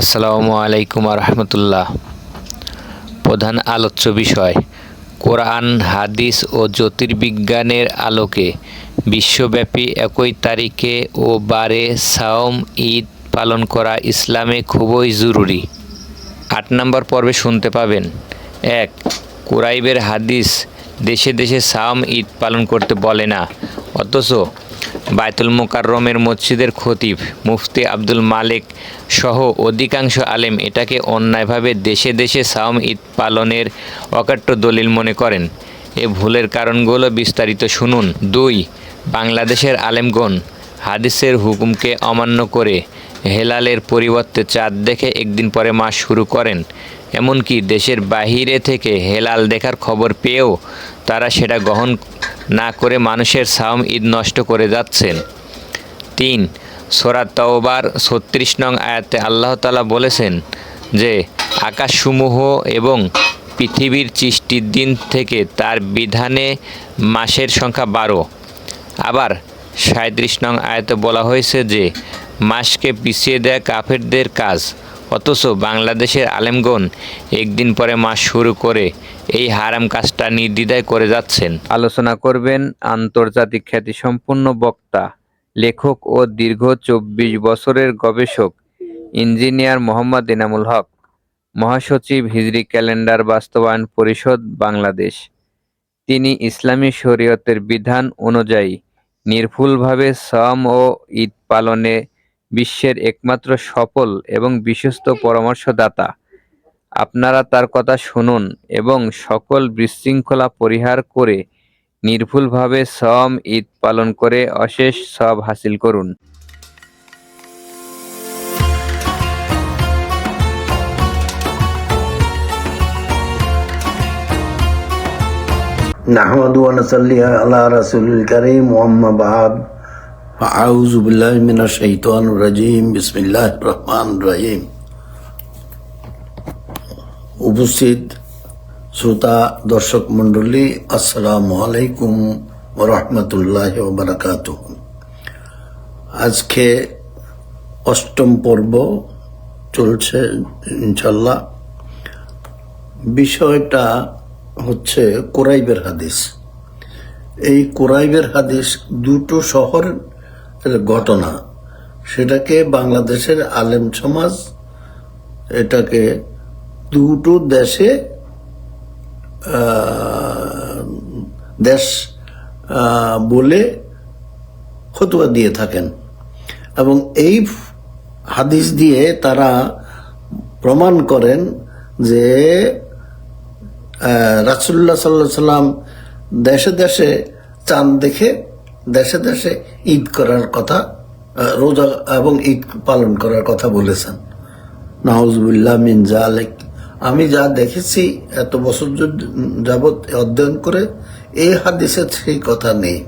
আসসালামু আলাইকুম রহমতুল্লাহ। প্রধান আলোচ্য বিষয় কোরআন, হাদিস ও জ্যোতির্বিজ্ঞানের আলোকে বিশ্বব্যাপী একই তারিখে ও বারে সাওম ঈদ পালন করা ইসলামে খুবই জরুরি। ৮ নম্বর পর্বে শুনতে পাবেন। ১. কুরাইবের হাদিস দেশে দেশে সাওম ঈদ পালন করতে বলে না, অথচ বায়তুল মোকাররমের মসজিদের খতিব মুফতি আব্দুল মালেক সহ অধিকাংশ আলেম এটাকে অন্যায়ভাবে দেশে দেশে সাওম ঈদ পালনের অকাট্য দলিল মনে করেন। এ ভুলের কারণগুলো বিস্তারিত শুনুন। ২. বাংলাদেশের আলেমগণ হাদিসের হুকুমকে অমান্য করে হেলালের পরিবর্তে চাঁদ দেখে একদিন পরে মাস শুরু করেন। এমনকি দেশের বাহিরে থেকে হেলাল দেখার খবর পেয়েও তারা সেটা গ্রহণ না করে মানুষের সাওম ঈদ নষ্ট করে যাচ্ছেন। ৩. সূরা তাওবার ৩৬ নং আয়াতে আল্লাহ তাআলা বলেছেন যে আকাশসমূহ এবং পৃথিবীর সৃষ্টির দিন থেকে তার বিধানে মাসের সংখ্যা ১২। আবার ৩৭ নং আয়াতে বলা হয়েছে যে মাসকে পিছিয়ে দেয়া কাফেরদের কাজ, অথচ বাংলাদেশের আলেমগণ একদিন পরে মাস শুরু করে এই হারাম কাজটা নির্দ্বিধায় করে যাচ্ছেন। আলোচনা করবেন আন্তর্জাতিক খ্যাতিসম্পন্ন বক্তা, লেখক ও দীর্ঘ ২৪ বছরের গবেষক ইঞ্জিনিয়ার মোহাম্মদ এনামুল হক, মহাসচিব হিজরি ক্যালেন্ডার বাস্তবায়ন পরিষদ বাংলাদেশ। তিনি ইসলামী শরীয়তের বিধান অনুযায়ী নির্ভুলভাবে সাওম ও ঈদ পালনে বিশ্বের একমাত্র সফল এবং বিশ্বস্ত পরামর্শদাতা। আপনারা তার কথা শুনুন এবং সকল বিশৃঙ্খলা পরিহার করে নির্ভুলভাবে সাওম ঈদ পালন করে অশেষ সওয়াব হাসিল করুন। নাহমাদু ওয়া নুসাল্লি আলা রাসূলিল কারীম ওয়া আম্মা বা'দ আউযু বিল্লাহি মিনাশ শাইতানির রাজীম বিসমিল্লাহির রহমানির রহিম। উপস্থিত শ্রোতা দর্শক মণ্ডলী, আসসালামু আলাইকুম ওয়া রাহমাতুল্লাহি ওয়া বারাকাতুহু। আজকে ৮ম পর্ব চলছে ইনশাআল্লাহ। বিষয়টা হচ্ছে কুরাইবের হাদিস। এই কুরাইবের হাদিস দুটো শহরের ঘটনা, সেটাকে বাংলাদেশের আলেম সমাজ এটাকে দুটো দেশে দেশ বলে ফতোয়া দিয়ে থাকেন এবং এই হাদিস দিয়ে তারা প্রমাণ করেন যে রাসূলুল্লাহ সাল্লাল্লাহু আলাইহি সাল্লাম দেশে দেশে চাঁদ দেখে দেশে দেশে ঈদ করার কথা, রোজা এবং ঈদ পালন করার কথা বলেছেন। নাউজুবিল্লাহ মিন যালিক। আমি যা দেখেছি এত বছর যাবৎ অধ্যয়ন করে, এই হাদিসে সেই কথা নেই।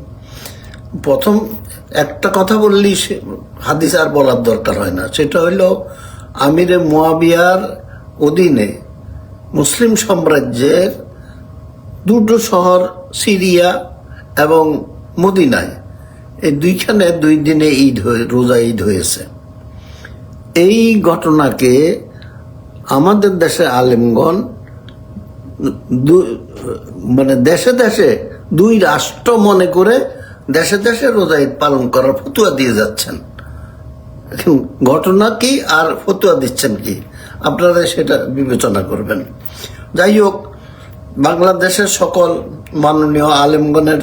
প্রথম একটা কথা বললেই হাদিস আর বলার দরকার হয় না, সেটা হইল আমিরে মুয়াবিয়ার অধীনে মুসলিম সাম্রাজ্যের দুটো শহর সিরিয়া এবং মদিনায়, এই দুইখানে ২ দিনে রোজা ঈদ হয়েছে। এই ঘটনাকে আমাদের দেশে আলেমগণ মানে দেশে দেশে ২ রাষ্ট্র মনে করে দেশে দেশে রোজা ঈদ পালন করার ফতোয়া দিয়ে যাচ্ছেন। ঘটনা কি আর ফতোয়া দিচ্ছেন কি, আপনারা সেটা বিবেচনা করবেন। যাই হোক, বাংলাদেশের সকল মাননীয় আলেমগণের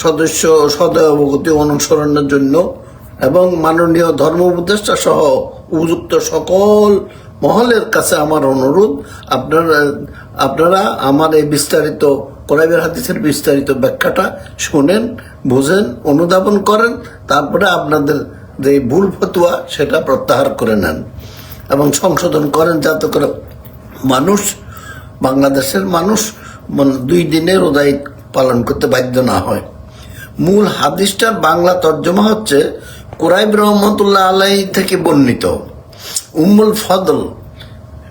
সদস্য সদয় অবগতি অনুসরণের জন্য এবং মাননীয় ধর্ম উপদেষ্টা সহ উপযুক্ত সকল মহলের কাছে আমার অনুরোধ, আপনারা আমার এই বিস্তারিত কুরাইবের হাদিসের বিস্তারিত ব্যাখ্যাটা শোনেন, বোঝেন, অনুধাবন করেন, তারপরে আপনাদের যে ভুল ফতোয়া সেটা প্রত্যাহার করে নেন এবং সংশোধন করেন, যাতে করে বাংলাদেশের মানুষ ২ দিনে রোজা ঈদ পালন করতে বাধ্য না হয়। মূল হাদিসটার বাংলা তর্জমা হচ্ছে কুরাইব রহমতুল্লাহ আলাইহি থেকে বর্ণিত। উম্মুল ফদল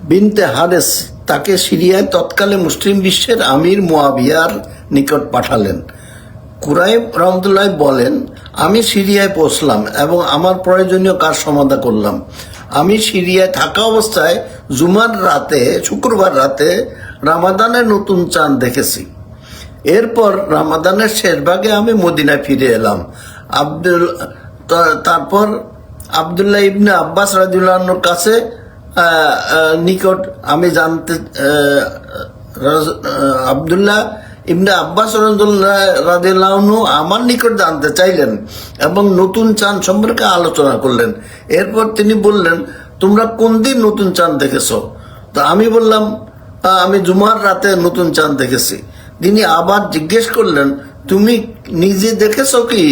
বিনতে হারেস তাকে সিরিয়ায় তৎকালে মুসলিম বিশ্বের আমির মুয়াবিয়ার নিকট পাঠালেন। কুরাইব রহমতুল্লাহ বলেন, আমি সিরিয়ায় পৌঁছলাম এবং আমার প্রয়োজনীয় কাজ সমাধা করলাম। আমি সিরিয়ায় থাকা অবস্থায় জুমার রাতে, শুক্রবার রাতে রামাদানের নতুন চাঁদ দেখেছি। এরপর রামাদানের শেষ ভাগে আমি মদিনায় ফিরে এলাম। তারপর আব্দুল্লাহ ইবনে আব্বাস রাদিয়াল্লাহু আনহুর কাছে নিকট আমি জানতে আব্দুল্লাহ ইবনে আব্বাস রাদিয়াল্লাহু আনহু আমার নিকট জানতে চাইলেন এবং নতুন চাঁদ সম্পর্কে আলোচনা করলেন। এরপর তিনি বললেন, তোমরা কোন দিন নতুন চাঁদ দেখেছো? তো আমি বললাম, আমি জুমার রাতে নতুন চাঁদ দেখেছি। তিনি আবার জিজ্ঞেস করলেন, তুমি নিজে দেখেছো কি?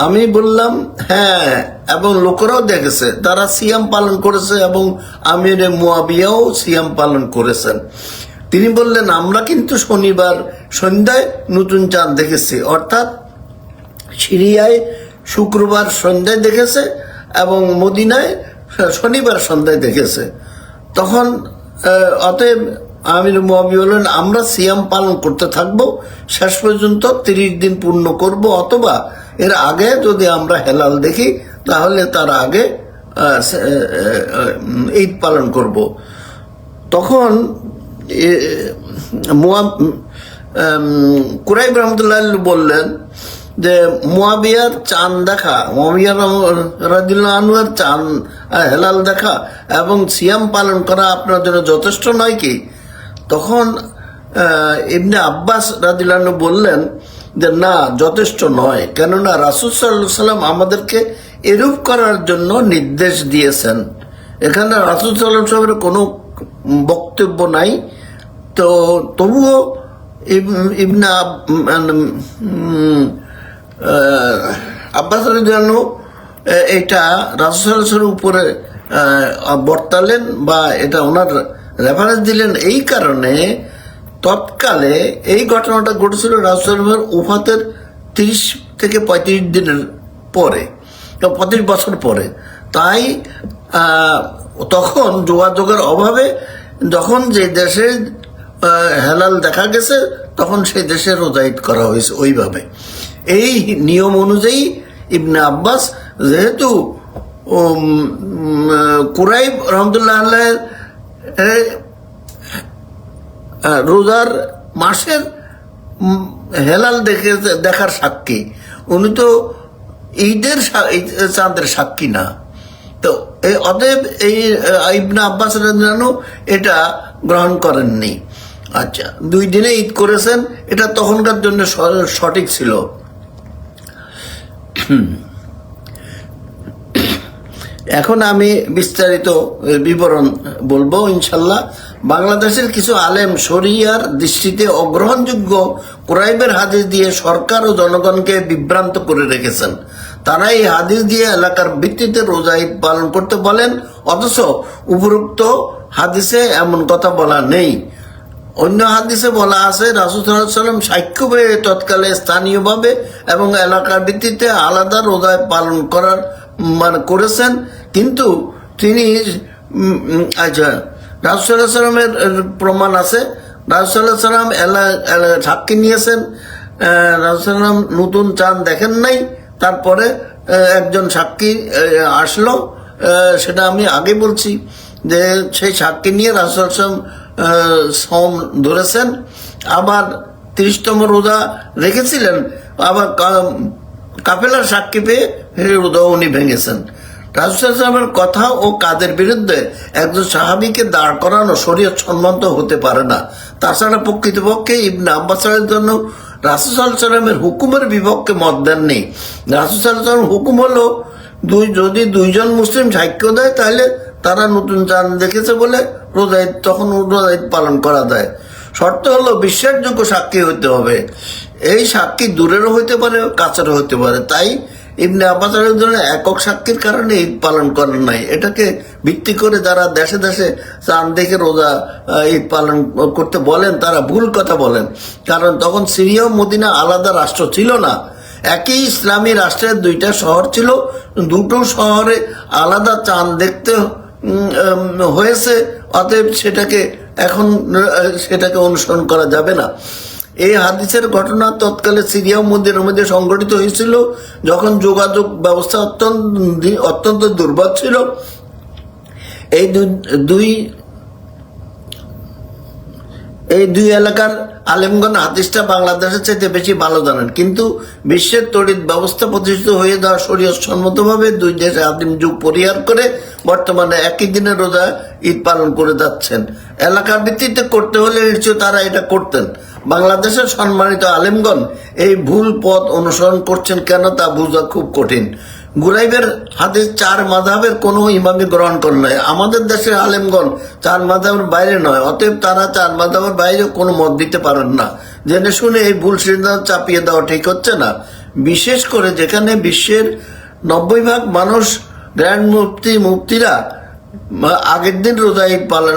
আমি বললাম, হ্যাঁ, এবং লোকেরাও দেখেছে, তারা সিয়াম পালন করেছে এবং আমিরে মুয়াবিয়াও সিয়াম পালন করেছেন। তিনি বললেন, আমরা কিন্তু শনিবার সন্ধ্যায় নতুন চাঁদ দেখেছি, অর্থাৎ সিরিয়ায় শুক্রবার সন্ধ্যায় দেখেছে এবং মদিনায় শনিবার সন্ধ্যায় দেখেছে। তখন অতএব আমির মুয়াবি বললেন, আমরা সিয়াম পালন করতে থাকবো শেষ পর্যন্ত 30 দিন পূর্ণ করব, অথবা এর আগে যদি আমরা হেলাল দেখি তাহলে তার আগে ঈদ পালন করব। তখন কুরাইব রহমতুল্লাহ বললেন যে মুয়াবিয়ার চাঁদ দেখা, মুয়াবিয়া রাদিয়াল্লাহু আনহুর চাঁদ হেলাল দেখা এবং সিয়াম পালন করা আপনার জন্য যথেষ্ট নয় কি? তখন ইবনে আব্বাস রাদিয়াল্লাহু আনহু বললেন যে না, যথেষ্ট নয়, কেননা রাসূল সাল্লাল্লাহু আলাইহি সাল্লাম আমাদেরকে এরূপ করার জন্য নির্দেশ দিয়েছেন। এখানে রাসূল সাল্লাল্লাহু আলাইহি সাল্লামের কোনো বক্তব্য নাই। তো তবুও ইবনে আব্বাস রাদিয়াল্লাহু আনহু এটা রাসূল সাল্লাল্লাহু আলাইহি সাল্লামের উপরে বর্তালেন বা এটা ওনার রেফারেন্স দিলেন এই কারণে, তৎকালে এই ঘটনাটা ঘটেছিল রাসূলের ওফাতের 30 থেকে 35 দিনের পরে, 35 বছর পরে। তাই তখন যোগাযোগের অভাবে যখন যে দেশে হেলাল দেখা গেছে তখন সেই দেশে রোজা ঈদ করা হয়েছে ওইভাবে। এই নিয়ম অনুযায়ী ইবনে আব্বাস, যেহেতু কুরাইব রহমতুল্লাহ আলাইহির রোজার মাসের হেলাল দেখার সাক্ষী, উনি তো ঈদের চাঁদের সাক্ষী না। তো অতএব এই ইবনে আব্বাস রাদিয়াল্লাহু আনহু এটা গ্রহণ করেননি। আচ্ছা, 2 দিনে ঈদ করেছেন, এটা তখনকার জন্য সঠিক ছিল। এখন আমি বিস্তারিত বিবরণ বলবো ইনশাল্লাহ। বাংলাদেশের কিছু আলেম শরিয়ার দৃষ্টিতে অগ্রহণযোগ্য কুরাইবের হাদিস দিয়ে সরকার ও জনগণকে বিভ্রান্ত করে রেখেছেন। তারা এই হাদিস দিয়ে এলাকার ভিত্তিতে রোজা ঈদ পালন করতে বলেন, অথচ উপরোক্ত হাদিসে এমন কথা বলা নেই। অন্য হাদিসে বলা আছে রাসূল সাল্লাল্লাহু আলাইহি ওয়াসাল্লাম সাক্ষ্য পেয়ে তৎকালে স্থানীয়ভাবে এবং এলাকার ভিত্তিতে আলাদা রোজা পালন করার করেছেন, কিন্তু তিনি আচ্ছা রাসূল সাল্লাল্লাহু আলাইহি ওয়াসাল্লামের প্রমাণ আছে। রাসূল সাল্লাল্লাহু আলাইহি ওয়াসাল্লাম সাক্ষী নিয়েছেন, রাসূল সাল্লাল্লাহু আলাইহি ওয়াসাল্লাম নতুন চাঁদ দেখেন নাই। তারপরে একজন সাক্ষী আসলো, সেটা আমি আগে বলছি যে সেই সাক্ষী নিয়ে রাসূল সাল্লাল্লাহু আলাইহি ওয়াসাল্লাম সওম ধরেছেন, আবার 30তম রোজা রেখেছিলেন, আবার কাফেলার সাক্ষী পেয়ে রোজা উনি ভেঙেছেন। রাসূল সাল্লাল্লাহু আলাইহি ওয়াসাল্লামের কথা ও কাজের বিরুদ্ধে একজন সাহাবীকে দাঁড় করানো শরীয়ত সম্মত হতে পারে না। তাছাড়া প্রকৃতপক্ষে ইবনে আব্বাসের জন্য রাসূল সাল্লাল্লাহু আলাইহি ওয়াসাল্লামের হুকুমের বিপক্ষে মত দেননি। রাসূল সাল্লাল্লাহু আলাইহি ওয়াসাল্লামের হুকুম হলো যদি 2 জন মুসলিম সাক্ষ্য দেয় তাহলে তারা নতুন চাঁদ দেখেছে বলে রোজা ঈদ, তখন রোজা ঈদ পালন করা যায়। শর্ত হলো বিশ্বাসযোগ্য সাক্ষী হতে হবে। এই সাক্ষী দূরেরও হইতে পারে, কাছেরও হতে পারে। তাই ইবনে আব্বাসের জন্য একক সাক্ষীর কারণে ঈদ পালন করেন নাই। এটাকে ভিত্তি করে যারা দেশে দেশে চাঁদ দেখে রোজা ঈদ পালন করতে বলেন তারা ভুল কথা বলেন। কারণ তখন সিরিয়া ও মদিনা আলাদা রাষ্ট্র ছিল না, একই ইসলামী রাষ্ট্রের 2টা শহর ছিল। 2টো শহরে আলাদা চাঁদ দেখতে হয়েছে, অতএব সেটাকে অনুসরণ করা যাবে না। এই হাদিসের ঘটনা তৎকালে সিরিয়া ও মদিনার মধ্যে সংঘটিত হয়েছিল যখন যোগাযোগ ব্যবস্থা অত্যন্ত দুর্বল ছিল এই দুই এই দুই এলাকার আলেমগণ হাদিসটা বাংলাদেশের চাইতে বেশি ভালো জানেন, কিন্তু বিশ্বের তড়িৎ ব্যবস্থা প্রতিষ্ঠিত হয়ে যাওয়া শরীয়ত সম্মতভাবে দুই দেশে আদিম যুগ পরিহার করে বর্তমানে একই দিনে রোজা ঈদ পালন করে যাচ্ছেন। এলাকার ভিত্তিতে করতে হলে নিশ্চয় তারা এটা করতেন। বাংলাদেশের সম্মানিত আলেমগণ এই ভুল পথ অনুসরণ করছেন কেন তা বোঝা খুব কঠিন। গুরাইবের হাদিস চার মাযহাবের কোনো ইমামই গ্রহণ করে নয়। আমাদের দেশের আলেমগণ চার মাযহাবের বাইরে নয়, অতএব তারা চার মাযহাবের বাইরে কোনো মত দিতে পারেন না। জেনে শুনে এই ভুল সিদ্ধান্ত চাপিয়ে দেওয়া ঠিক হচ্ছে না, বিশেষ করে যেখানে বিশ্বের 90% মানুষ গ্র্যান্ড মুফতিরা আগের দিন রোজা ঈদ পালন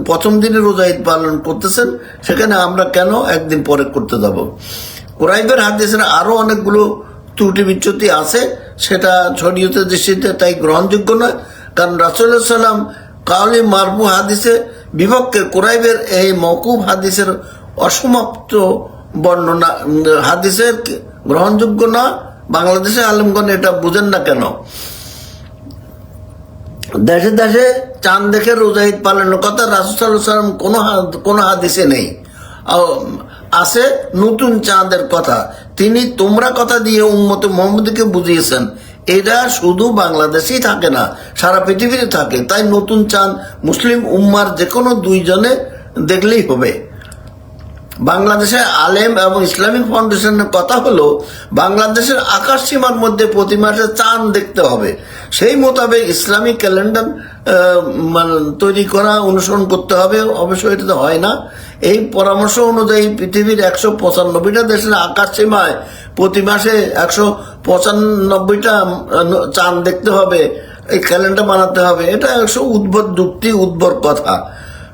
প্রথম দিনে রোজা ঈদ পালন করতেছেন, সেখানে আমরা কেন একদিন পরে করতে যাব? কুরাইবের হাদিসের আরো অনেকগুলো ত্রুটি বিচ্যুতি আছে, সেটা শরীয়তের দৃষ্টিতে তাই গ্রহণযোগ্য নয়। কারণ রাসূলুল্লাহ সাল্লাম কাউলি মারফু হাদিসে বিপক্ষে কুরাইবের এই মওকুফ হাদিসের অসমাপ্ত বর্ণনা হাদিসের গ্রহণযোগ্য না। বাংলাদেশের আলেমগণ এটা বুঝেন না কেন? দেশে দেশে চাঁদ দেখে রোজা ঈদ পালনের কথা রাসূল সাল্লাল্লাহু আলাইহি ওয়াসাল্লাম কোনো হাদিসে নেই। আছে নতুন চাঁদের কথা, তিনি তোমরা কথা দিয়ে উম্মতে মুহাম্মদকে বুঝিয়েছেন। এটা শুধু বাংলাদেশেই থাকে না, সারা পৃথিবীতে থাকে। তাই নতুন চাঁদ মুসলিম উম্মার যে কোনো দুইজনে দেখলেই হবে। বাংলাদেশের আলেম এবং ইসলামিক ফাউন্ডেশনের কথা হলো বাংলাদেশের আকাশ সীমার মধ্যে প্রতি মাসে চাঁদ দেখতে হবে। সেই মোতাবেক ইসলামিক ক্যালেন্ডার তৈরি করা অনুসরণ করতে হবে। অবশ্যই এটা তো হয় না। এই পরামর্শ অনুযায়ী পৃথিবীর 195টা দেশের আকাশ সীমায় প্রতি মাসে 195টা চাঁদ দেখতে হবে, এই ক্যালেন্ডার বানাতে হবে। এটা উদ্ভট যুক্তি, উদ্ভট কথা।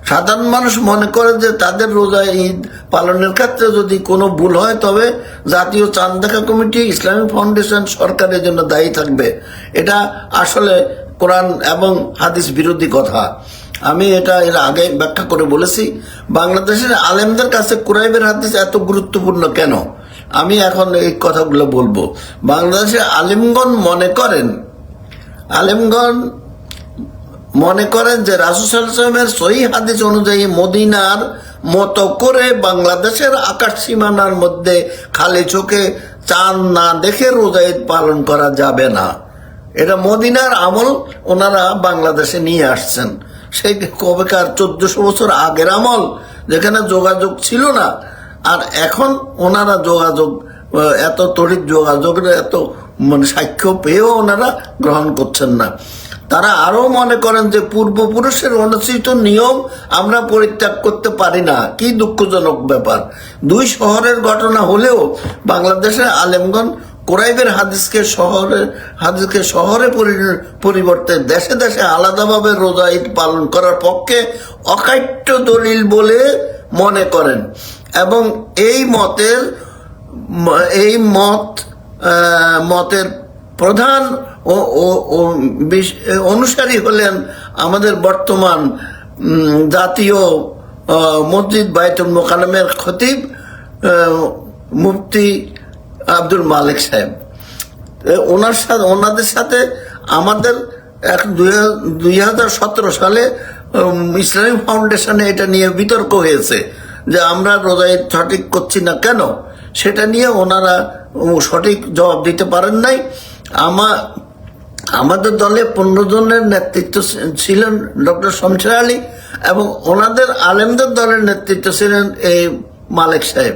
সাধারণ মানুষ মনে করে যে তাদের রোজা ঈদ পালনের ক্ষেত্রে যদি কোনো ভুল হয় তবে জাতীয় চাঁদ দেখা কমিটি, ইসলামিক ফাউন্ডেশন, সরকারের জন্য দায়ী থাকবে। এটা আসলে কোরআন এবং হাদিস বিরোধী কথা। আমি এটা এর আগে ব্যাখ্যা করে বলেছি। বাংলাদেশের আলেমদের কাছে কুরাইবের হাদিস এত গুরুত্বপূর্ণ কেন, আমি এখন এই কথাগুলো বলবো। বাংলাদেশের আলেমগণ মনে করেন যে রাসূল সাল্লাল্লাহু আলাইহি ওয়াসাল্লামের সহিহ হাদিস অনুযায়ী মদিনার মতো করে বাংলাদেশের আকাশ সীমানার মধ্যে খালি চোখে চাঁদ না দেখে রোজা ঈদ পালন করা যাবে না। এটা মদিনার আমল ওনারা বাংলাদেশে নিয়ে আসছেন। সেই কবেকার 1400 বছর আগের আমল, যেখানে যোগাযোগ ছিল না। আর এখন ওনারা যোগাযোগ, এত তড়িৎ যোগাযোগের এত সাক্ষ্য পেয়েও ওনারা গ্রহণ করছেন না। তারা আরো মনে করেন যে পূর্বপুরুষের অনুসৃত নিয়ম আমরা পরিত্যাগ করতে পারি না। কি দুঃখজনক ব্যাপার! দুই শহরের ঘটনা হলেও বাংলাদেশের আলেমগণ কুরাইবের হাদিসকে শহরে পরিবর্তে দেশে দেশে আলাদাভাবে রোজা ঈদ পালন করার পক্ষে অকাট্য দলিল বলে মনে করেন এবং এই মতের প্রধান অনুসারী হলেন আমাদের বর্তমান জাতীয় মসজিদ বাইতুল মোকাররমের খতিব মুফতি আব্দুল মালিক সাহেব। ওনাদের সাথে আমাদের 2017 সালে ইসলামিক ফাউন্ডেশনে এটা নিয়ে বিতর্ক হয়েছে যে আমরা রোজা ঈদ সঠিক করছি না কেন। সেটা নিয়ে ওনারা সঠিক জবাব দিতে পারেন নাই। আমাদের দলে 15 জনের নেতৃত্ব ছিলেন ডক্টর শমশের আলী এবং ওনাদের আলেমদের দলের নেতৃত্ব ছিলেন এই মালিক সাহেব,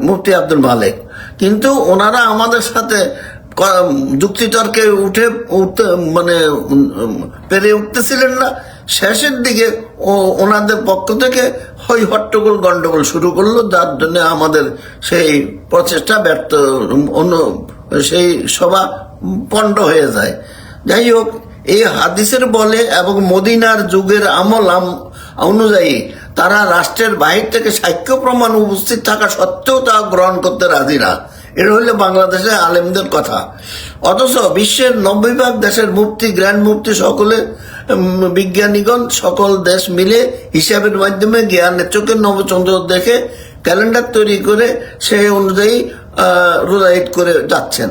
মুফতি আব্দুল মালিক। কিন্তু ওনারা আমাদের সাথে যুক্তিতর্কে পেরে উঠতেছিলেন না। শেষের দিকে ওনাদের পক্ষ থেকে হট্টগোল গন্ডগোল শুরু করলো, যার জন্য আমাদের সেই প্রচেষ্টা সেই সভা পণ্ড হয়ে যায়। যাই হোক, এই হাদিসের বলে এবং মদিনার যুগের আমল অনুযায়ী তারা রাষ্ট্রের বাহির থেকে সাক্ষ্য প্রমাণ উপস্থিত থাকা সত্ত্বেও তা গ্রহণ করতে রাজি না। এটা হইলে বাংলাদেশের আলেমদের কথা। অথচ বিশ্বের 90% দেশের মুফতি, গ্র্যান্ড মুফতি, সকলে বিজ্ঞানীগণ সকল দেশ মিলে হিসাবের মাধ্যমে জ্ঞানের চোখে নবচন্দ্র দেখে ক্যালেন্ডার তৈরি করে সেই অনুযায়ী রোজা ঈদ করে যাচ্ছেন।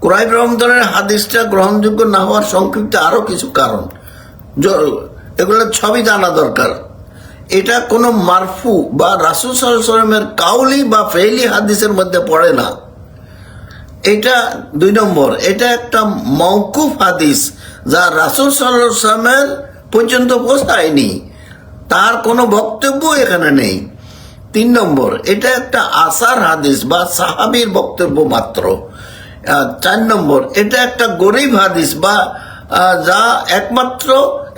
কুরাইব রহমতুল্লাহর হাদিসটা গ্রহণযোগ্য না হওয়ার সংক্ষিপ্ত আরো কিছু কারণ। এগুলো সবই জানা দরকার। এটা কোনো মারফু বা রাসূল সাল্লাল্লাহু আলাইহি ওয়াসাল্লামের কাউলি বা ফেইলি হাদিসের মধ্যে পড়ে না। এটা 2 নম্বর, এটা একটা মওকুফ হাদিস যা রাসূল সাল্লাল্লাহু আলাইহি ওয়াসাল্লামের পর্যন্ত পৌঁছায়নি, তার কোনো বক্তব্য এখানে নেই। 3 নম্বর, এটা একটা আসার হাদিস বা সাহাবীর বক্তব্য মাত্র। 4 নম্বর, এটা একটা গরীব হাদিস বা যা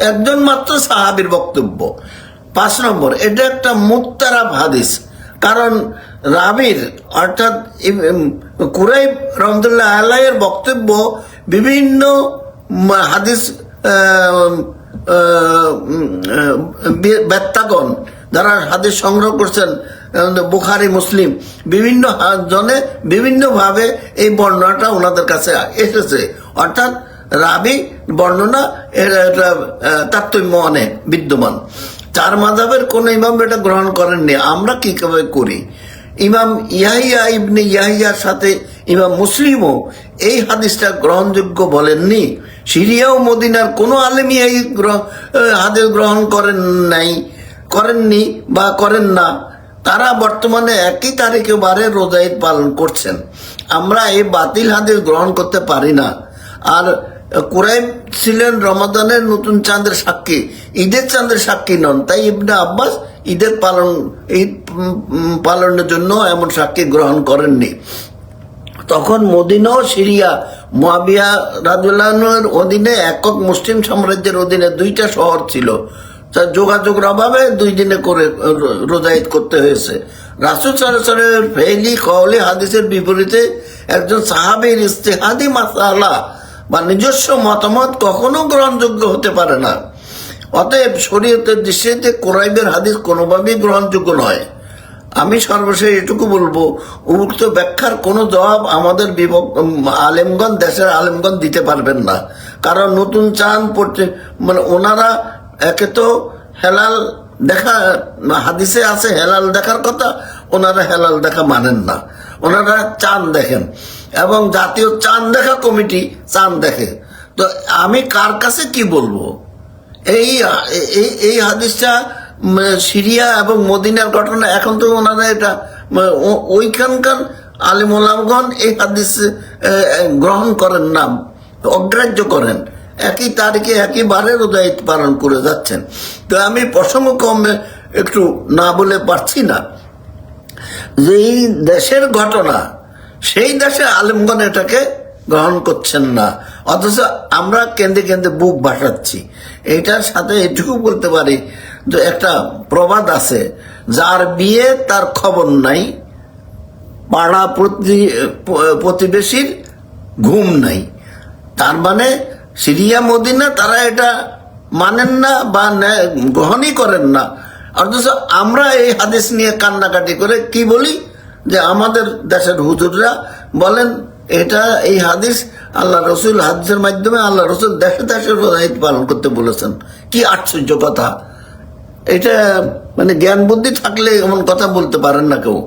একজন মাত্র সাহাবীর বক্তব্য। 5 নম্বর, এটা একটা মুত্তারাব হাদিস, কারণ রাবির অর্থাৎ কুরাইব রহমতুল্লাহ আলাইহির বক্তব্য বিভিন্ন হাদিস ব্যাত্যাগণ যারা হাদিস সংগ্রহ করছেন, বুখারী মুসলিম, বিভিন্ন জনে বিভিন্নভাবে এই বর্ণনাটা ওনাদের কাছে এসেছে। অর্থাৎ রাবি বর্ণনা তারতম্য অনেক বিদ্যমান। 4 মাযহাবের কোন ইমাম এটা গ্রহণ করেননি। আমরা কিভাবে করি? ইমাম ইয়াহিয়া ইবনে ইয়াহিয়ার সাথে ইমাম মুসলিমও এই হাদিসটা গ্রহণযোগ্য বলেননি। সিরিয়া ও মদিনার কোনো আলেমই এই হাদিস গ্রহণ করেননি বা করেন না। তারা বর্তমানে একই তারিখে বারে রোজা ঈদ পালন করছেন। আমরা এই বাতিল হাদিস গ্রহণ করতে পারি না। আর কুরাইব ছিলেন রমাদানের নতুন চাঁদের সাক্ষী, ঈদের চাঁদের সাক্ষী নন। তাই ইবনে আব্বাস ঈদ পালনের জন্য এমন সাক্ষী গ্রহণ করেননি। তখন মদিনা ও সিরিয়া মুয়াবিয়া রাদিয়াল্লাহু আনহুর অধীনে একক মুসলিম সাম্রাজ্যের অধীনে 2টা শহর ছিল। তার যোগাযোগের অভাবে 2 দিনে করে রোজা ঈদ করতে হয়েছে। রাসূল সাল্লাল্লাহু আলাইহি ওয়াসাল্লামের ফেইলি কওলি হাদিসের বিপরীতে একজন সাহাবীর ইজতিহাদি মাসআলা বা নিজস্ব মতামত কখনো গ্রহণযোগ্য হতে পারে না। অতএব শরীয়তের দৃষ্টিতে কুরাইবের হাদিস কোনোভাবেই গ্রহণযোগ্য নয়। আমি সর্বশেষ এটুকু বলবো, উক্ত ব্যাখ্যার কোনো জবাব আমাদের আলেমগণ, দেশের আলেমগণ দিতে পারবেন না। কারণ নতুন চাঁদ পড়তে ওনারা একে তো হেলাল দেখা, হাদিসে আছে হেলাল দেখার কথা, ওনারা হেলাল দেখা মানেন না, ওনারা চাঁদ দেখেন এবং জাতীয় চাঁদ দেখা কমিটি চাঁদ দেখে। তো আমি কার কাছে কি বলবো? এই হাদিসটা সিরিয়া এবং মদিনার ঘটনা। এখন তো ওনারা এটা ওইখানকার আলিম ওলামাগণ এই হাদিস গ্রহণ করেন না, অগ্রাহ্য করেন। একই তারিখে একইবারে রোজা ঈদ পালন করে যাচ্ছেন। তো আমি প্রসঙ্গ কমে একটু না বলে পারছি না যে এই দেশের ঘটনা, সেই দেশে আলেমগণ এটাকে গ্রহণ করছেন না, অথচ আমরা কেন্দ্রে কেন্দ্রে বুক ভাসাচ্ছি। এটার সাথে এটুকু বলতে পারি যে একটা প্রবাদ আছে, যার বিয়ে তার খবর নাই, পাড়া প্রতিবেশীর ঘুম নাই। তার মানে সিরিয়া মদিনা তারা এটা মানেন না বা গ্রহণই করেন না, অথচ আমরা এই হাদিস নিয়ে কান্নাকাটি করে কি বলি যে আমাদের দেশের হুজুররা বলেন এটা এই হাদিস আল্লাহ রসুল, হাদিসের মাধ্যমে আল্লাহ রসুল দেশে দেশে রোজা ঈদ পালন করতে বলেছেন। কি আশ্চর্য কথা! এটা মানে জ্ঞান বুদ্ধি থাকলে এমন কথা বলতে পারেন না কেউ।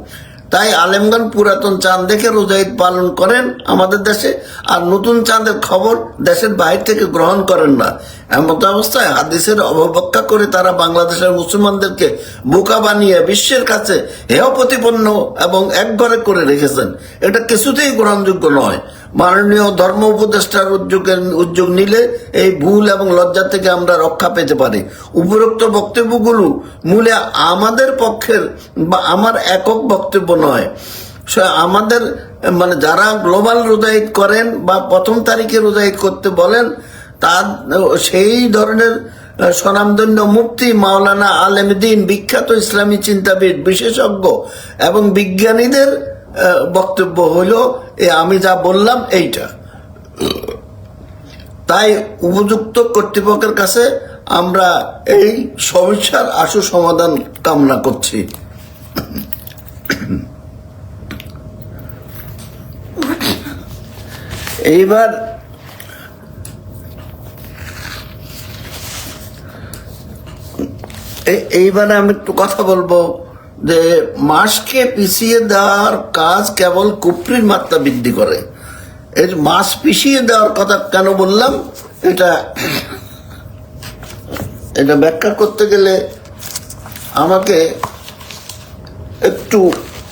তাই আলেমগণ পুরাতন চাঁদ দেখে রোজা ঈদ পালন করেন আমাদের দেশে, আর নতুন চাঁদের খবর দেশের বাইরে থেকে গ্রহণ করেন না। এমত অবস্থায় হাদিসের অবব্যাখ্যা করে তারা বাংলাদেশের মুসলমানদেরকে বোকা বানিয়ে বিশ্বের কাছে হেয় প্রতিপন্ন এবং একঘরে করে রেখেছেন। এটা কিছুতেই গ্রহণযোগ্য নয়। মাননীয় ধর্ম উপদেষ্টার উদ্যোগ নিলে এই ভুল এবং লজ্জা থেকে আমরা রক্ষা পেতে পারি। উপরোক্ত বক্তব্যগুলো মূলে আমাদের পক্ষের বা আমার একক বক্তব্য নয়। আমাদের মানে যারা গ্লোবাল রোজা ঈদ করেন বা 1 তারিখে রোজা ঈদ করতে বলেন, তার সেই ধরনের স্বনামধন্য মুফতি মাওলানা আলেমদ্দিন, বিখ্যাত ইসলামী চিন্তাবিদ, বিশেষজ্ঞ এবং বিজ্ঞানীদের বক্তব্য হলো আমি যা বললাম এইটা। তাই উপযুক্ত কর্তৃপক্ষের কাছে আমরা এই সমস্যার আশু সমাধান কামনা করছি। এইবার আমি একটু কথা বলবো যে মাসকে পিছিয়ে দেওয়ার কাজ কেবল কুফরির মাত্রা বৃদ্ধি করে। এর মাস পিছিয়ে দেওয়ার কথা কেন বললাম, এটা এটা ব্যাখ্যা করতে গেলে আমাকে একটু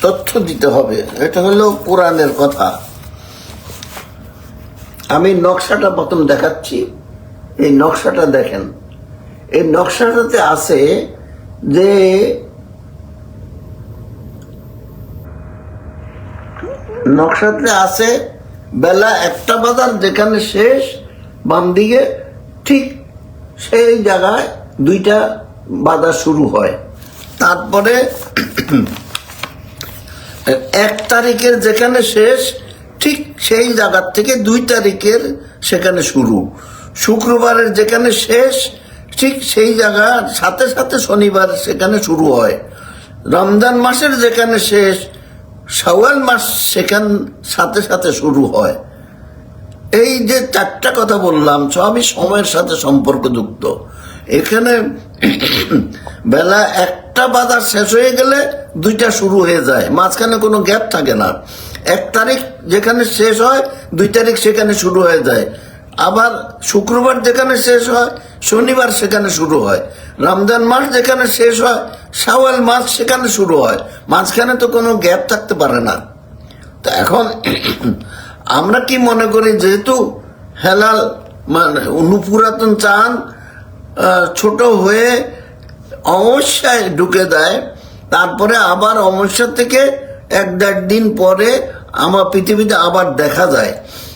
তথ্য দিতে হবে। এটা হলো কোরআনের কথা। আমি নকশাটা প্রথম দেখাচ্ছি। এই নকশাটা দেখেন। এই নকশাটাতে আছে যে নকশাতে আছে বেলা 1টা বাজার যেখানে শেষ বাম দিকে ঠিক সেই জায়গায় 2টা বাজা শুরু হয়। তারপরে 1 তারিখের যেখানে শেষ ঠিক সেই জায়গার থেকে 2 তারিখের সেখানে শুরু। শুক্রবারের যেখানে শেষ ঠিক সেই জায়গার সাথে সাথে শনিবার সেখানে শুরু হয়। রমজান মাসের যেখানে শেষ শাওয়াল মাস সেখান সাথে সাথে শুরু হয়। এই যে 4টা কথা বললাম সবই সময়ের সাথে সম্পর্কযুক্ত। এখানে বেলা 1টা বাজার শেষ হয়ে গেলে 2টা শুরু হয়ে যায়, মাঝখানে কোনো গ্যাপ থাকে না। 1 তারিখ যেখানে শেষ হয় 2 তারিখ সেখানে শুরু হয়ে যায়। আবার শুক্রবার যেখানে শেষ হয় শনিবার সেখানে শুরু হয়। রমজান মাস যেখানে শেষ হয় শাওয়াল মাস সেখানে শুরু হয়, মাঝখানে তো কোনো গ্যাপ থাকতে পারে না। তো এখন আমরা কি মনে করি, যেহেতু হেলাল মানে পুরাতন চাঁদ ছোট হয়ে অমাবস্যায় ঢুকে দেয়, তারপরে আবার অমাবস্যা থেকে 1-1.5 দিন পরে আমার পৃথিবীতে আবার দেখা যায়।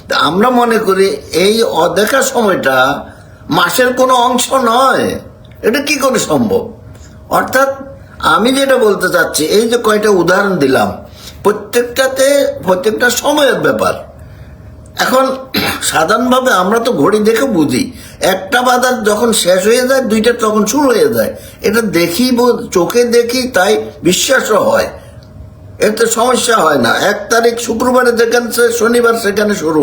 তা আমরা মনে করি এই অদেখা সময়টা মাসের কোনো অংশ নয়। এটা কি করে সম্ভব? অর্থাৎ আমি যেটা বলতে চাচ্ছি, এই যে কয়টা উদাহরণ দিলাম প্রত্যেকটা সময়ের ব্যাপার। এখন সাধারণভাবে আমরা তো ঘড়ি দেখে বুঝি 1টা বাজার যখন শেষ হয়ে যায় 2টা তখন শুরু হয়ে যায়। এটা দেখি চোখে দেখি, তাই বিশ্বাসও হয়, এতে সমস্যা হয় না। 1 তারিখ শুক্রবারে যেখানে শেষ শনিবার সেখানে শুরু,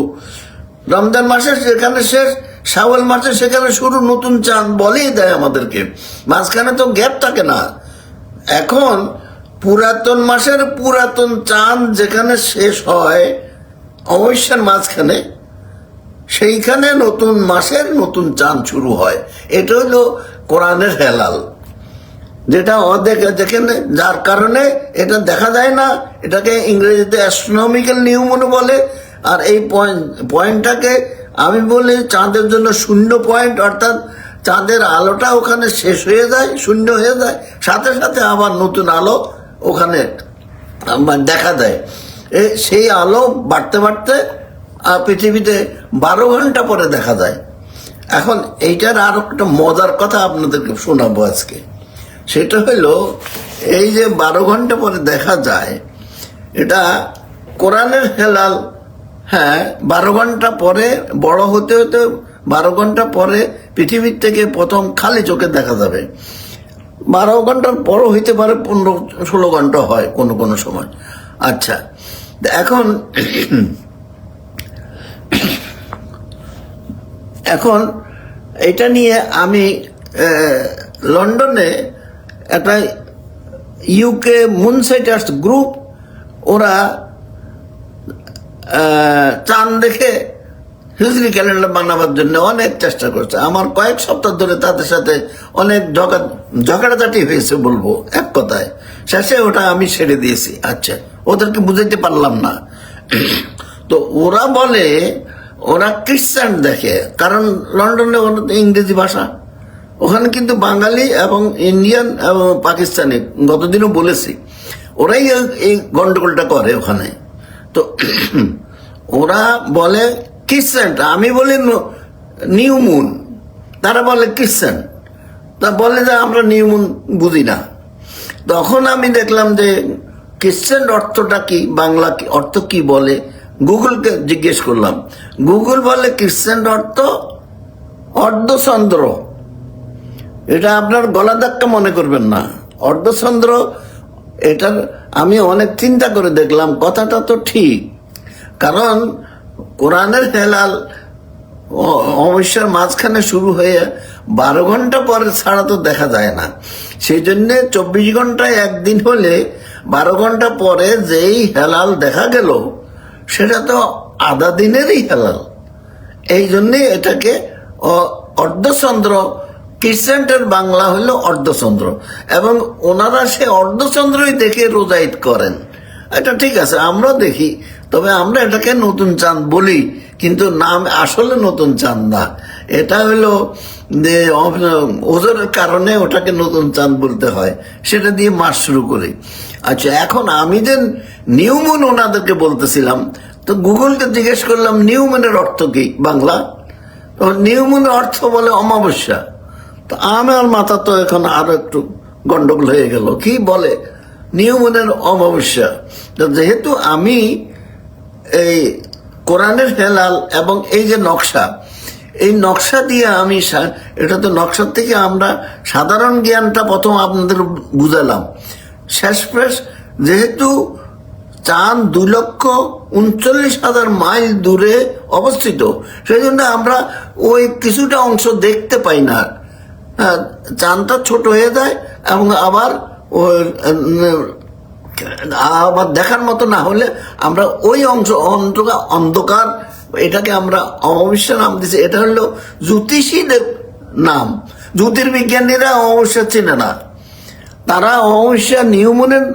রমজান মাসে যেখানে শেষ শাওয়াল মাসে সেখানে শুরু, নতুন চাঁদ বলেই দেয় আমাদেরকে, মাঝখানে তো গ্যাপ থাকে না। এখন পুরাতন মাসের পুরাতন চাঁদ যেখানে শেষ হয় অমাবস্যার মাঝখানে, সেইখানে নতুন মাসের নতুন চাঁদ শুরু হয়। এটা হলো কোরআনের হেলাল, যেটা অদেখা, যেখানে যার কারণে এটা দেখা যায় না। এটাকে ইংরেজিতে অ্যাস্ট্রোনমিক্যাল নিউমন বলে। আর এই পয়েন্টটাকে আমি বলি চাঁদের জন্য 0 পয়েন্ট, অর্থাৎ চাঁদের আলোটা ওখানে শেষ হয়ে যায়, শূন্য হয়ে যায়, সাথে সাথে আবার নতুন আলো ওখানে দেখা দেয়। সেই আলো বাড়তে বাড়তে পৃথিবীতে 12 ঘন্টা পরে দেখা যায়। এখন এইটার আর একটা মজার কথা আপনাদেরকে শোনাবো আজকে। সেটা হইল এই যে 12 ঘন্টা পরে দেখা যায়, এটা কোরআনের হেলাল। হ্যাঁ, 12 ঘন্টা পরে বড় হতে হতে 12 ঘন্টা পরে পৃথিবীর থেকে প্রথম খালি চোখে দেখা যাবে। 12 ঘন্টার বড় হইতে পারে, 15-16 ঘন্টা হয় কোনো কোনো সময়। আচ্ছা, এখন এটা নিয়ে আমি লন্ডনে একটা ইউকে মুনসাইটার্স গ্রুপ, ওরা চাঁদ দেখে হিজরি ক্যালেন্ডার বানাবার জন্য অনেক চেষ্টা করছে। আমার কয়েক সপ্তাহ ধরে তাদের সাথে অনেক ঝগড়াঝাটি হয়েছে বলবো এক কথায়। শেষে ওটা আমি ছেড়ে দিয়েছি। আচ্ছা, ওদেরকে বুঝাইতে পারলাম না। তো ওরা বলে ওরা খ্রিস্টান দেখে, কারণ লন্ডনে ওরা ইংরেজি ভাষা, ওখানে কিন্তু বাঙালি এবং ইন্ডিয়ান এবং পাকিস্তানি, গতদিনও বলেছি, ওরাই এই গন্ডগোলটা করে ওখানে। তো ওরা বলে খ্রিস্টান, আমি বলি নিউ মুন, তারা বলে খ্রিস্টান। তা বলে যে আমরা নিউ মুন বুঝি না। তখন আমি দেখলাম যে খ্রিস্টান অর্থটা কি, বাংলা অর্থ কি বলে, গুগলকে জিজ্ঞেস করলাম। গুগল বলে খ্রিস্টান অর্থ অর্ধচন্দ্র। এটা আপনার গলা ধাক্কা মনে করবেন না, অর্ধচন্দ্র। এটার আমি অনেক চিন্তা করে দেখলাম, কথাটা তো ঠিক, কারণ কোরআনের হেলাল অমাবস্যার মাঝখানে শুরু হয়ে 12 ঘন্টা পরে ছাড়া তো দেখা যায় না। সেই জন্য 24 ঘন্টায় একদিন হলে 12 ঘন্টা পরে যেই হেলাল দেখা গেল সেটা তো আধা দিনেরই হেলাল। এই জন্যে এটাকে অর্ধচন্দ্র খ্রিস্টানটার বাংলা হলো অর্ধচন্দ্র, এবং ওনারা সে অর্ধচন্দ্রই দেখে রোজা ঈদ করেন। এটা ঠিক আছে, আমরা দেখি, তবে আমরা এটাকে নতুন চাঁদ বলি, কিন্তু নাম আসলে নতুন চাঁদ না। এটা হলো যে ওজনের কারণে ওটাকে নতুন চাঁদ বলতে হয়, সেটা দিয়ে মাস শুরু করি। আচ্ছা, এখন আমি যে নিউ মুন ওনাদেরকে বলতেছিলাম, তো গুগলকে জিজ্ঞেস করলাম নিউ মুনের অর্থ কি বাংলা। তো নিউ মুনের অর্থ বলে অমাবস্যা। তো আমার মাথা তো এখন আরো একটু গন্ডগোল হয়ে গেল, কি বলে নিউ মুনের অমাবস্যা। তো যেহেতু আমি এই কোরআনের হেলাল এবং এই যে নকশা, এই নকশা দিয়ে আমি এটা তো নকশার থেকে আমরা সাধারণ জ্ঞানটা প্রথম আপনাদের বুঝালাম। শেষ পেশ যেহেতু চাঁদ 2,39,000 মাইল দূরে অবস্থিত, সেই জন্য আমরা ওই কিছুটা অংশ দেখতে পাই না। হ্যাঁ, চাঁদটা ছোট হয়ে যায় এবং আবার দেখার মতো না হলে আমরা ওই অংশ অন্ধকার, এটাকে আমরা অমাবস্যা নাম দিচ্ছি। এটা হলো জ্যোতিষীদের নাম। জ্যোতির্বিজ্ঞানীরা অমাবস্যা চেনে না, তারা অমাবস্যা নিয়মনের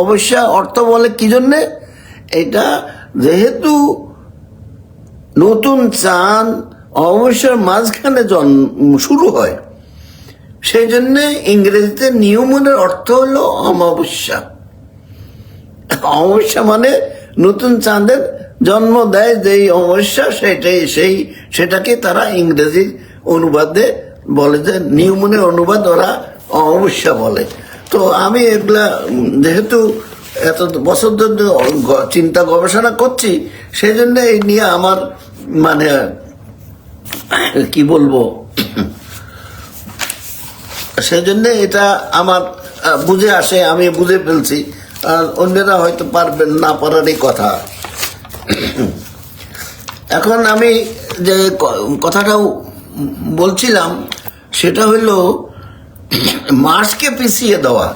অবশ্যা অর্থ বলে কি জন্যে, এটা যেহেতু নতুন চাঁদ অমাবস্যার মাঝখানে শুরু হয়, সেই জন্যে ইংরেজিতে নিয়মনের অর্থ হলো অমাবস্যা। অমাবস্যা মানে নতুন চাঁদের জন্ম দেয় যেই অমাবস্যা, সেটাকে তারা ইংরেজি অনুবাদে বলে, যে নিয়মনের অনুবাদ ওরা অমাবস্যা বলে। তো আমি এগুলা যেহেতু এত বছর ধরে চিন্তা গবেষণা করছি, সেই জন্য এই নিয়ে আমার মানে কি বলবো, সেই জন্য এটা আমার বুঝে আসে, আমি বুঝে ফেলছি, আর অন্যরা হয়তো পারবেন না, পারারই কথা। এখন আমি যে কথাটা বলছিলাম সেটা হইলো মাসকে পিছিয়ে দেওয়া।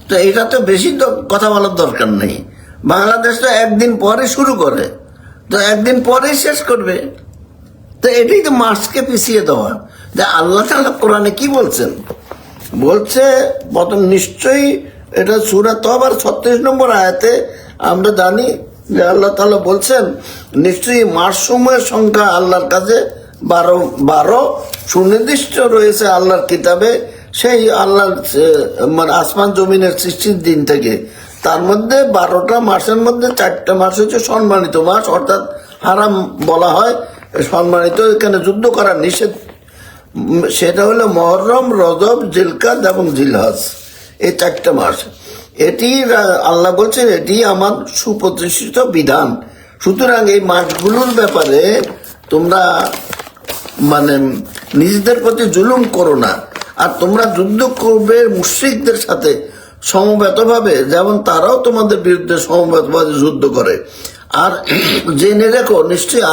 তো এটা তো বেশি কথা বলার দরকার নেই। বাংলাদেশ তো একদিন পরে শুরু করে, তো একদিন পরে শেষ করবে। তো এটাই তো মাসকে পিছিয়ে দেওয়া। যে আল্লাহ তাআলা কোরআনে কি বলছেন, বলছে প্রথম নিশ্চয়ই এটা সূরা তওবার 36 নম্বর আয়াতে আমরা জানি যে আল্লাহ তাআলা বলছেন, নিশ্চয়ই মাস সময়ের সংখ্যা আল্লাহর কাছে 12 সুনির্দিষ্ট রয়েছে আল্লাহর কিতাবে, সেই আল্লাহর মানে আসমান জমিনের সৃষ্টির দিন থেকে। তার মধ্যে 12টা মাসের মধ্যে 4টা মাস হচ্ছে সম্মানিত মাস, অর্থাৎ হারাম বলা হয় সম্মানিত, এখানে যুদ্ধ করার নিষেধ। সেটা হলো মুহররম, রজব, জিলকাদ এবং জিলহজ, এই 4টা মাস। এটি আল্লাহ বলছেন এটি আমার সুপ্রতিষ্ঠিত বিধান। সুতরাং এই মাসগুলোর ব্যাপারে তোমরা মানে নিজেদের প্রতি জুলুম করো না, আর তোমরা যুদ্ধ করবে মুশরিকদের সাথে সমবেতভাবে, যেমন তারাও তোমাদের বিরুদ্ধে সমবেতভাবে যুদ্ধ করে। আর জেনে রেখো নিশ্চয়ই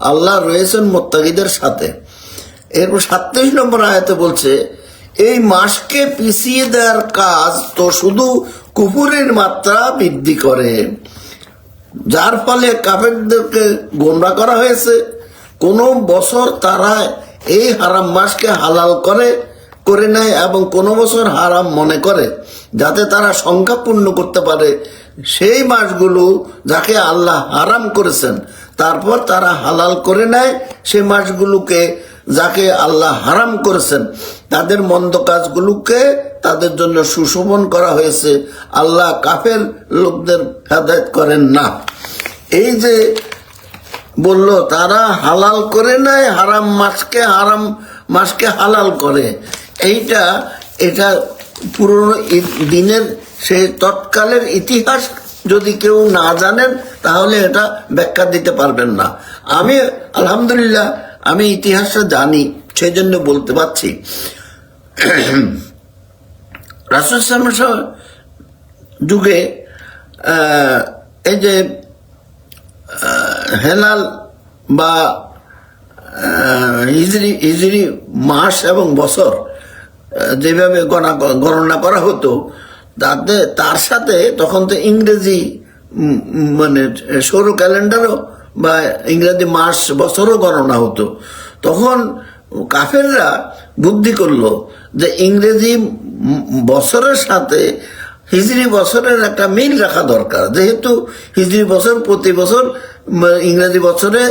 আল্লাহ রয়েছেন মুত্তাকিদের সাথে। এরপর 37 নম্বর আয়াতে বলছে, এই মাসকে পিছিয়ে দেওয়ার কাজ তো শুধু কুফুরের মাত্রা বৃদ্ধি করে, যার ফলে কাফেরদেরকে গোমরা করা হয়েছে। কোন বছর তারা এই হারাম মাসকে হালাল করে নেয় এবং কোন বছর হারাম মনে করে, যাতে তারা সংখ্যা পূর্ণ করতে পারে সেই মাসগুলো যাকে আল্লাহ হারাম করেছেন। তারপর তারা হালাল করে নেয় সেই মাসগুলোকে যাকে আল্লাহ হারাম করেছেন। তাদের মন্দ কাজগুলোকে তাদের জন্য সুশোভন করা হয়েছে। আল্লাহ কাফের লোকদের হেদায়েত করেন না। এই যে বলল তারা হালাল করে নেয় হারাম মাসকে হালাল করে, এটা পুরনো দিনের সেই তৎকালের ইতিহাস যদি কেউ না জানেন তাহলে এটা ব্যাখ্যা দিতে পারবেন না। আমি আলহামদুলিল্লাহ আমি ইতিহাসটা জানি, সেই জন্য বলতে পারছি। রাসূল সাল্লাল্লাহু আলাইহি ওয়াসাল্লাম যুগে এই যে হেলাল বা হিজরি মাস এবং বছর যেভাবে গণনা করা হতো, তার সাথে তখন তো ইংরেজি মানে সৌর ক্যালেন্ডারও বা ইংরেজি মাস বছরও গণনা হতো। তখন কাফেররা বুদ্ধি করলো যে ইংরেজি বছরের সাথে হিজরি বছরের একটা মিল রাখা দরকার, যেহেতু হিজরি বছর প্রতি বছর ইংরেজি বছরে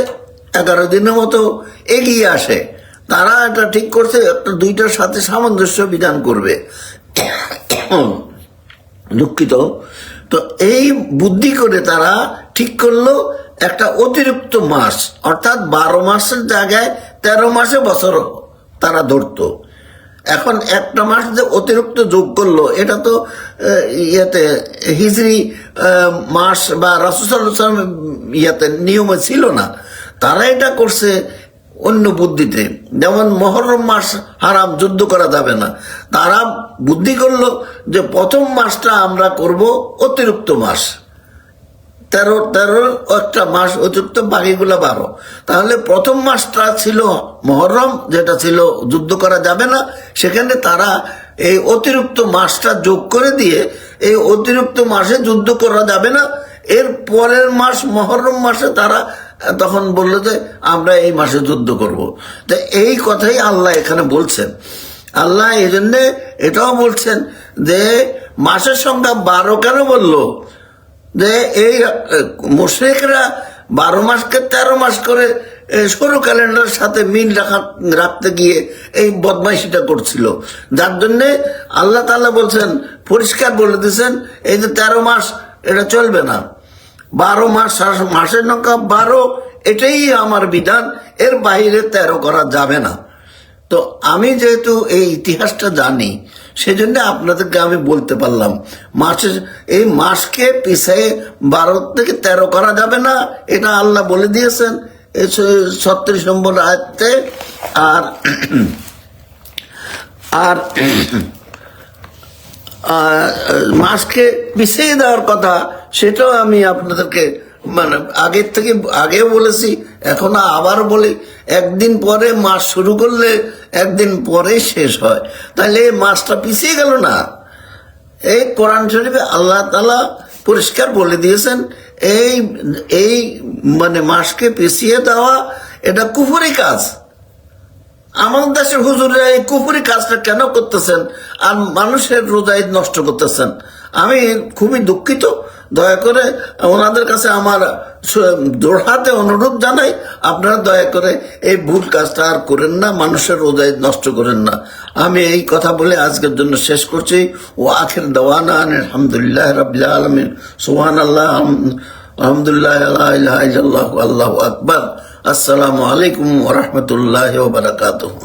11 দিনের মতো এগিয়ে আসে। তারা এটা ঠিক করছে একটা দুইটার সাথে সামঞ্জস্য বিধান করবে। দুঃখিত। তো এই বুদ্ধি করে তারা ঠিক করলো একটা অতিরিক্ত মাস, অর্থাৎ 12 মাসের জায়গায় 13 মাসে বছর তারা ধরতো। এখন একটা মাস যে অতিরিক্ত যোগ করলো, এটা তো ইয়েতে হিজরি মাস বা রাসূল সাল্লাল্লাহু আলাইহি ওয়াসাল্লাম ইয়েতে নিয়মে ছিল না। তারা এটা করছে অন্য বুদ্ধিতে, যেমন মুহররম মাস হারাম, যুদ্ধ করা যাবে না। তারা বুদ্ধি করলো যে প্রথম মাসটা আমরা করব অতিরিক্ত মাস, 13 একটা মাস অতিরিক্ত, বাকিগুলো 12। তাহলে প্রথম মাসটা ছিল মুহররম, যেটা ছিল যুদ্ধ করা যাবে না। সেখানে তারা এই অতিরিক্ত মাসটা যোগ করে দিয়ে এই অতিরিক্ত মাসে যুদ্ধ করা যাবে না, এর পরের মাস মুহররম মাসে তারা তখন বললো যে আমরা এই মাসে যুদ্ধ করব। তো এই কথাই আল্লাহ এখানে বলছেন। আল্লাহ এই জন্যে এটাও বলছেন যে মাসের সংখ্যা 12 কেন বললো, যে এই মুশরিকরা 12 মাসকে 13 মাস করে সৌর ক্যালেন্ডারের সাথে মিল রাখতে গিয়ে এই বদমাইশিটা করছিল, যার জন্যে আল্লাহ তাআলা বলছেন, পরিষ্কার বলে দিয়েছেন, এই যে 13 মাস এটা চলবে না, 12 মাস, মাসের সংখ্যা 12, এটাই আমার বিধান, এর বাইরে 13 করা যাবে না। তো আমি যেহেতু এই ইতিহাসটা জানি, সেজন্য আপনাদেরকে আমি বলতে পারলাম মাসের এই মাসকে পিছিয়ে 12 থেকে 13 করা যাবে না, এটা আল্লাহ বলে দিয়েছেন এই 36 নম্বর আয়াতে। আর আর মাসকে পিছিয়ে দেওয়ার কথা, সেটাও আমি আপনাদেরকে মানে আগেও বলেছি, এখন আবার বলি, একদিন পরে মাস শুরু করলে একদিন পরে শেষ হয়, তাহলে এই মাসটা পিছিয়ে গেল না। এই কোরআন শরীফে আল্লাহ তাআলা পরিষ্কার বলে দিয়েছেন, এই মানে মাসকে পিছিয়ে দেওয়া এটা কুফরি কাজ। আমাদের দেশের হুজুরা এই কুফরি কাজটা কেন করতেছেন আর মানুষের রোজা ঈদ নষ্ট করতেছেন? আমি খুবই দুঃখিত। দয়া করে ওনাদের কাছে আমার জোড়হাতে অনুরোধ জানাই, আপনারা দয়া করে এই ভুল কাজটা আর করেন না, মানুষের রোজা ঈদ নষ্ট করেন না। আমি এই কথা বলে আজকের জন্য শেষ করছি। ও আখির দাওয়ানা আলহামদুলিল্লাহ রাব্বিল আলামিন, সুবহানাল্লাহ, আলহামদুলিল্লাহ, লা ইলাহা ইল্লাল্লাহু, আল্লাহু আকবার। আসসালামু আলাইকুম ওয়া রাহমাতুল্লাহি ওয়া বারাকাতুহু।